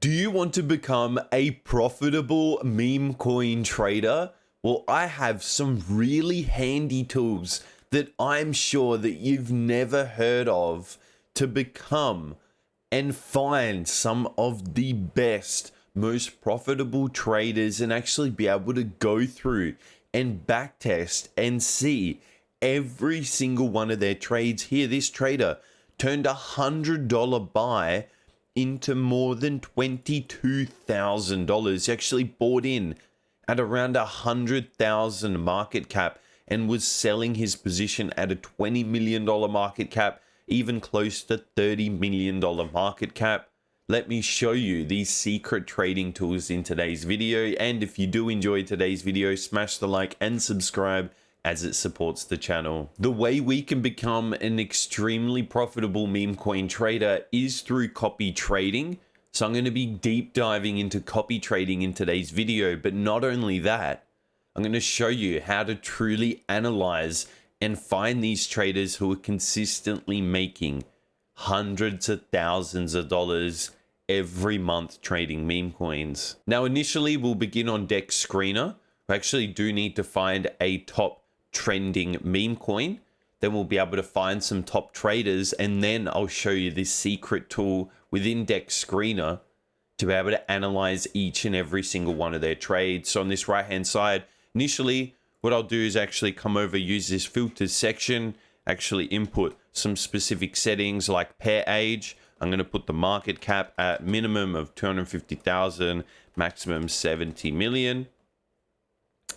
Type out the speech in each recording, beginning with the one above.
Do you want to become a profitable meme coin trader? Well, I have some really handy tools that I'm sure that you've never heard of to become and find some of the best, most profitable traders and actually be able to go through and backtest and see every single one of their trades here. This trader turned $100 buy into more than $22,000. He actually bought in at around 100,000 market cap and was selling his position at a $20 million market cap, even close to $30 million market cap. Let me show you these secret trading tools in today's video. And if you do enjoy today's video, smash the like and subscribe as it supports the channel. The way we can become an extremely profitable meme coin trader is through copy trading. So I'm going to be deep diving into copy trading in today's video. But not only that, I'm going to show you how to truly analyze and find these traders who are consistently making hundreds of thousands of dollars every month trading meme coins. Now, initially, we'll begin on Dex Screener. We actually do need to find a top trending meme coin. Then we'll be able to find some top traders, and then I'll show you this secret tool within Dex Screener to be able to analyze each and every single one of their trades. So on this right hand side, initially what I'll do is actually come over, use this filters section, actually input some specific settings like pair age. I'm going to put the market cap at minimum of 250,000, maximum 70 million.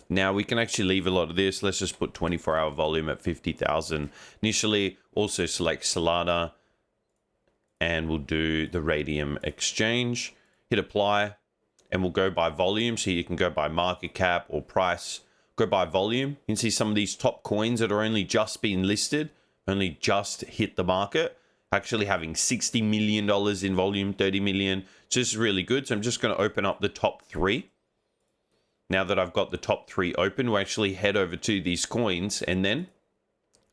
Now we can actually leave a lot of this. Let's just put 24-hour volume at 50,000. Initially, also select Solana, and we'll do the Radium exchange. Hit apply, and we'll go by volume. So you can go by market cap or price. Go by volume. You can see some of these top coins that are only just being listed, only just hit the market, actually having $60 million in volume, 30 million. So this is really good. So I'm just going to open up the top three. Now that I've got the top three open, we'll actually head over to these coins and then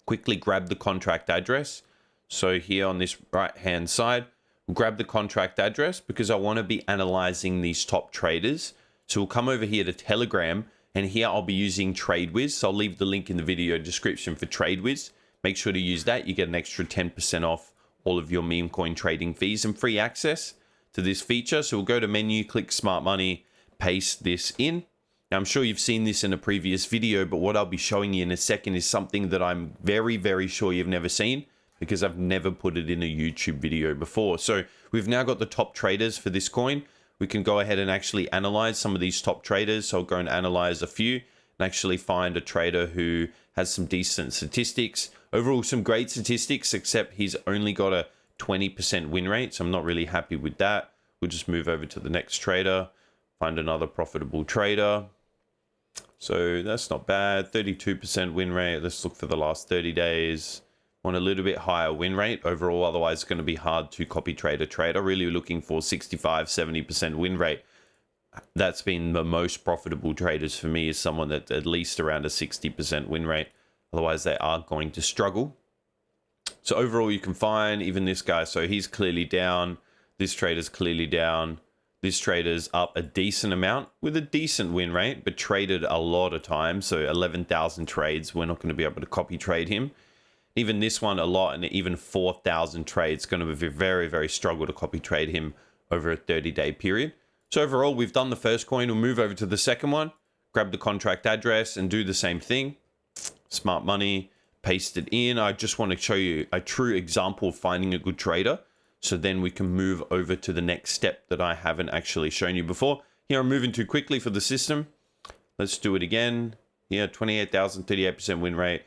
quickly grab the contract address. So here on this right hand side, we'll grab the contract address because I want to be analyzing these top traders. So we'll come over here to Telegram, and here I'll be using TradeWiz. So I'll leave the link in the video description for TradeWiz. Make sure to use that. You get an extra 10% off all of your meme coin trading fees and free access to this feature. So we'll go to menu, click Smart Money, paste this in. Now, I'm sure you've seen this in a previous video, but what I'll be showing you in a second is something that I'm very, very sure you've never seen because I've never put it in a YouTube video before. So we've now got the top traders for this coin. We can go ahead and actually analyze some of these top traders. So I'll go and analyze a few and actually find a trader who has some decent statistics. Overall, some great statistics, except he's only got a 20% win rate. So I'm not really happy with that. We'll just move over to the next trader, find another profitable trader. So that's not bad. 32% win rate. Let's look for the last 30 days. Want a little bit higher win rate overall. Otherwise, it's going to be hard to copy trade a trader. Really looking for 65, 70% win rate. That's been the most profitable traders for me, is someone that's at least around a 60% win rate. Otherwise, they are going to struggle. So overall, you can find even this guy. So he's clearly down. This trader's clearly down. This trader's up a decent amount with a decent win rate, but traded a lot of times. So 11,000 trades. We're not going to be able to copy trade him. Even this one a lot, and even 4,000 trades. Going to be very, very struggle to copy trade him over a 30-day period. So overall, we've done the first coin. We'll move over to the second one, grab the contract address and do the same thing. Smart Money, paste it in. I just want to show you a true example of finding a good trader. So then we can move over to the next step that I haven't actually shown you before. Here, I'm moving too quickly for the system. Let's do it again. Here, 28,000, 38% win rate,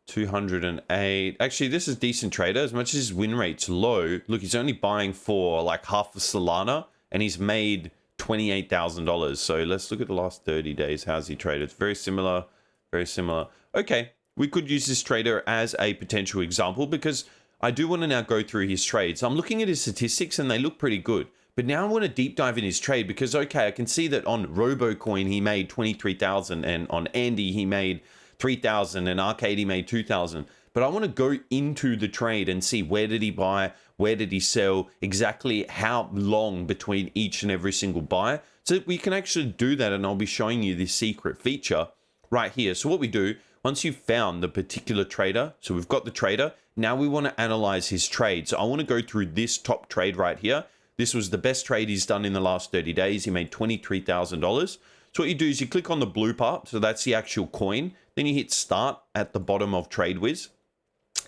208. Actually, this is decent trader. As much as his win rate's low, look, he's only buying for like half of Solana, and he's made $28,000. So let's look at the last 30 days. How's he traded? It's very similar, very similar. Okay, we could use this trader as a potential example because I do want to now go through his trades. I'm looking at his statistics and they look pretty good. But now I want to deep dive in his trade because, okay, I can see that on RoboCoin he made 23,000 and on Andy he made 3,000 and Arcade he made 2,000. but I want to go into the trade and see where did he buy, where did he sell, exactly how long between each and every single buy. So we can actually do that, and I'll be showing you this secret feature right here. So what we do, once you've found the particular trader, so we've got the trader, now we want to analyze his trade. So I want to go through this top trade right here. This was the best trade he's done in the last 30 days. He made $23,000. So what you do is you click on the blue part. So that's the actual coin. Then you hit start at the bottom of TradeWiz.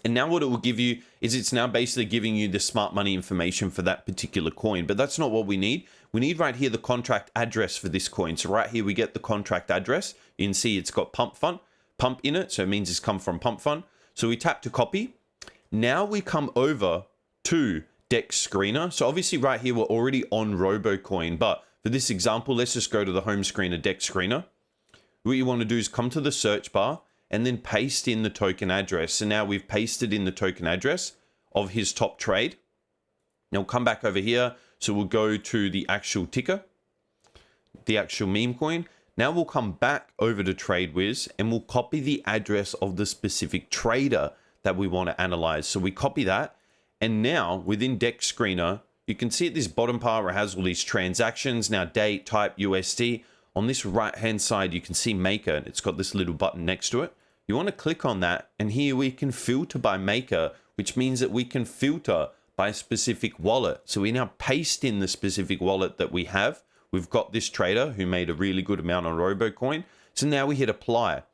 And now what it will give you is it's now basically giving you the smart money information for that particular coin. But that's not what we need. We need right here the contract address for this coin. So right here we get the contract address. You can see it's got pump in it. So it means it's come from pump fund. So we tap to copy. Now we come over to Dex Screener. So obviously right here we're already on Robocoin. But for this example, let's just go to the home screen of Dex Screener. What you want to do is come to the search bar and then paste in the token address. So now we've pasted in the token address of his top trade. Now we'll come back over here. So we'll go to the actual ticker, the actual meme coin. Now we'll come back over to TradeWiz and we'll copy the address of the specific trader that we want to analyze. So we copy that. And now within Dex Screener, you can see at this bottom part where it has all these transactions, now date, type, USD. On this right-hand side, you can see Maker, and it's got this little button next to it. You want to click on that, and here we can filter by Maker, which means that we can filter by a specific wallet. So we now paste in the specific wallet that we have. We've got this trader who made a really good amount on Robocoin. So now we hit apply.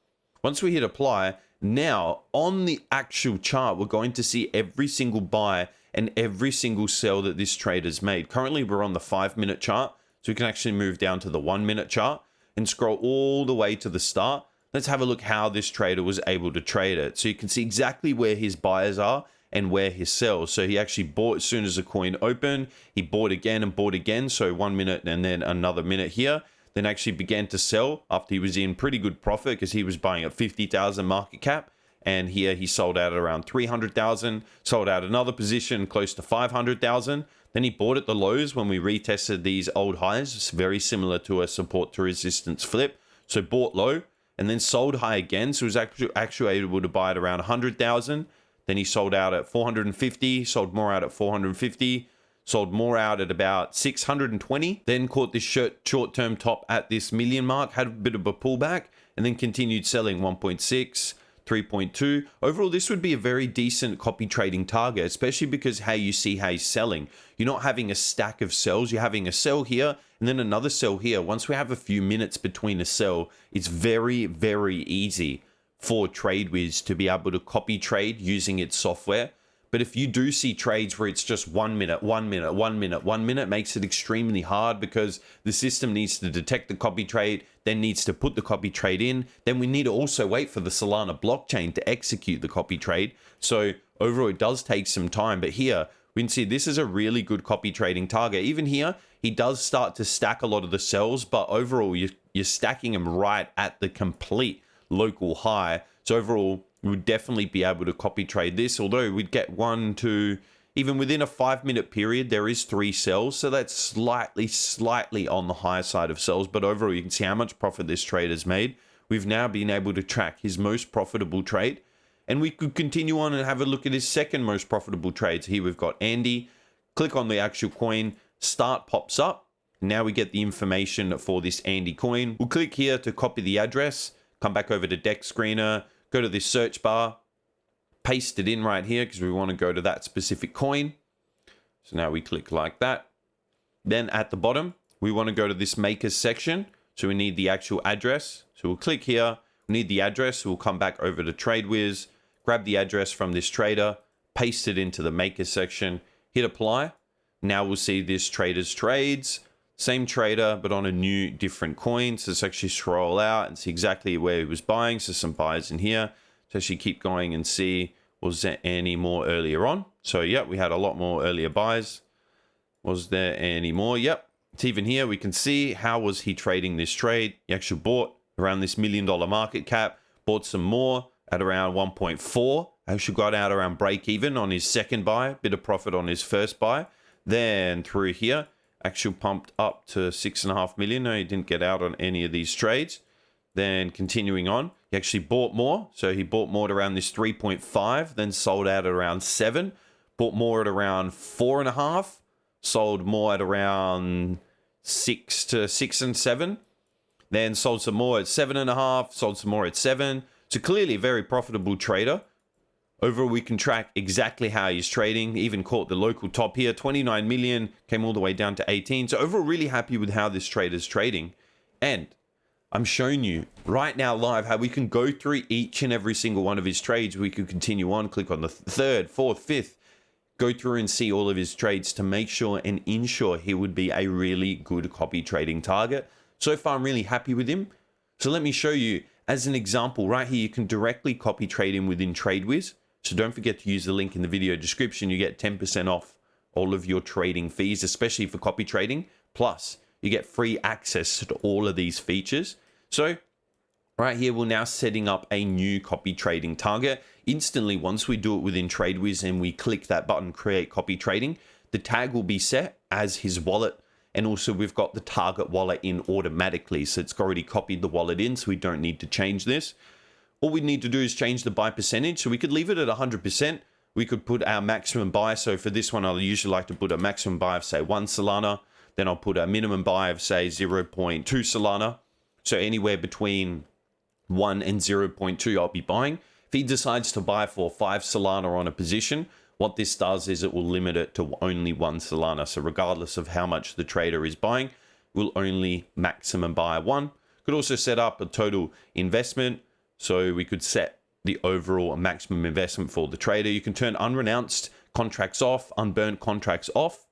Once we hit apply, now on the actual chart, we're going to see every single buy and every single sell that this trader's made. Currently, we're on the 5-minute chart. So we can actually move down to the 1-minute chart and scroll all the way to the start. Let's have a look how this trader was able to trade it. So you can see exactly where his buyers are and where his sells. So he actually bought as soon as the coin opened. He bought again and bought again. So 1 minute and then another minute here. Then actually began to sell after he was in pretty good profit because he was buying at 50,000 market cap. And here he sold out at around 300,000, sold out another position close to 500,000. Then he bought at the lows when we retested these old highs. It's very similar to a support to resistance flip. So bought low and then sold high again. So he was actually able to buy at around 100,000. Then he sold out at 450, sold more out at 450, sold more out at about 620. Then caught this short-term top at this million mark, had a bit of a pullback, and then continued selling 1.6. 3.2. Overall, this would be a very decent copy trading target, especially because how you see how he's selling. You're not having a stack of sells. You're having a sell here and then another sell here. Once we have a few minutes between a sell, it's very, very easy for TradeWiz to be able to copy trade using its software. But if you do see trades where it's just 1 minute, 1 minute, 1 minute, 1 minute, makes it extremely hard because the system needs to detect the copy trade, then needs to put the copy trade in. Then we need to also wait for the Solana blockchain to execute the copy trade. So overall, it does take some time. But here, we can see this is a really good copy trading target. Even here, he does start to stack a lot of the sells, but overall, you're stacking them right at the complete local high. So overall, we would definitely be able to copy trade this, although we'd get 1, 2, even within a 5-minute period, there is 3 sells. So that's slightly on the higher side of sells. But overall, you can see how much profit this trader's made. We've now been able to track his most profitable trade. And we could continue on and have a look at his second most profitable trades. Here we've got Andy. Click on the actual coin. Start pops up. Now we get the information for this Andy coin. We'll click here to copy the address. Come back over to Dex Screener. Go to this search bar, paste it in right here because we want to go to that specific coin. So now we click like that. Then at the bottom, we want to go to this makers section. So we need the actual address. So we'll click here. We need the address. So we'll come back over to TradeWiz, grab the address from this trader, paste it into the makers section, hit apply. Now we'll see this trader's trades. Same trader, but on a new, different coin. So let's actually scroll out and see exactly where he was buying. So some buys in here. So actually keep going and see, was there any more earlier on? So yeah, we had a lot more earlier buys. Was there any more? Yep. It's even here. We can see how was he trading this trade. He actually bought around this $1 million market cap, bought some more at around 1.4. Actually got out around break even on his second buy, bit of profit on his first buy. Then through here, actually pumped up to 6.5 million. No, he didn't get out on any of these trades. Then continuing on, He actually bought more. So he bought more at around this 3.5, then sold out at around 7, bought more at around 4.5, sold more at around 6 to 6 and 7, then sold some more at 7.5, sold some more at 7. So clearly a very profitable trader. Overall, we can track exactly how he's trading. Even caught the local top here, 29 million, came all the way down to 18. So overall, really happy with how this trader's trading. And I'm showing you right now live how we can go through each and every single one of his trades. We could continue on, click on the third, fourth, fifth, go through and see all of his trades to make sure and ensure he would be a really good copy trading target. So far, I'm really happy with him. So let me show you as an example right here. You can directly copy trade him within TradeWiz. So don't forget to use the link in the video description. You get 10% off all of your trading fees, especially for copy trading. Plus, you get free access to all of these features. So right here, we're now setting up a new copy trading target. Instantly, once we do it within TradeWiz and we click that button, create copy trading, the tag will be set as his wallet. And also we've got the target wallet in automatically. So it's already copied the wallet in, so we don't need to change this. All we need to do is change the buy percentage. So we could leave it at 100%. We could put our maximum buy. So for this one, I'll usually like to put a maximum buy of say 1 Solana. Then I'll put a minimum buy of say 0.2 Solana. So anywhere between 1 and 0.2, I'll be buying. If he decides to buy for 5 Solana on a position, what this does is it will limit it to only 1 Solana. So regardless of how much the trader is buying, we'll only maximum buy 1. Could also set up a total investment. So we could set the overall maximum investment for the trader. You can turn unrenounced contracts off, unburnt contracts off.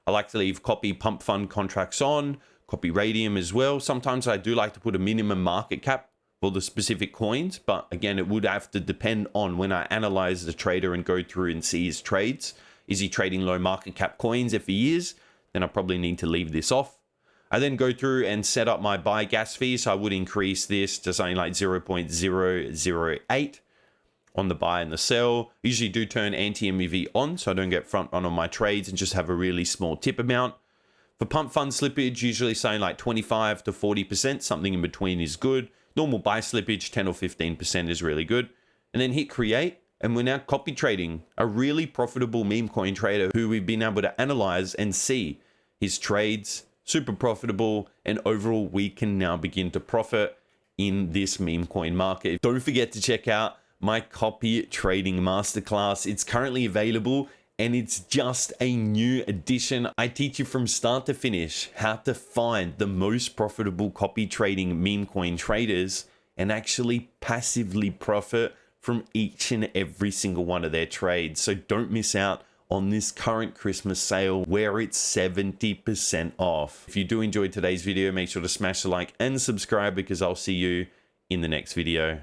I like to leave copy pump fund contracts on, copy radium as well. Sometimes I do like to put a minimum market cap for the specific coins, but again, it would have to depend on when I analyze the trader and go through and see his trades. Is he trading low market cap coins? If he is, then I probably need to leave this off. I then go through and set up my buy gas fee. So I would increase this to something like 0.008 on the buy and the sell. Usually do turn anti-MEV on so I don't get front run on my trades and just have a really small tip amount. For pump fund slippage, usually saying like 25 to 40%, something in between is good. Normal buy slippage, 10 or 15% is really good. And then hit create. And we're now copy trading a really profitable meme coin trader who we've been able to analyze and see his trades, super profitable. And overall, we can now begin to profit in this meme coin market. Don't forget to check out my copy trading masterclass. It's currently available and it's just a new addition. I teach you from start to finish how to find the most profitable copy trading meme coin traders and actually passively profit from each and every single one of their trades. So don't miss out on this current Christmas sale where it's 70% off. If you do enjoy today's video, make sure to smash the like and subscribe because I'll see you in the next video.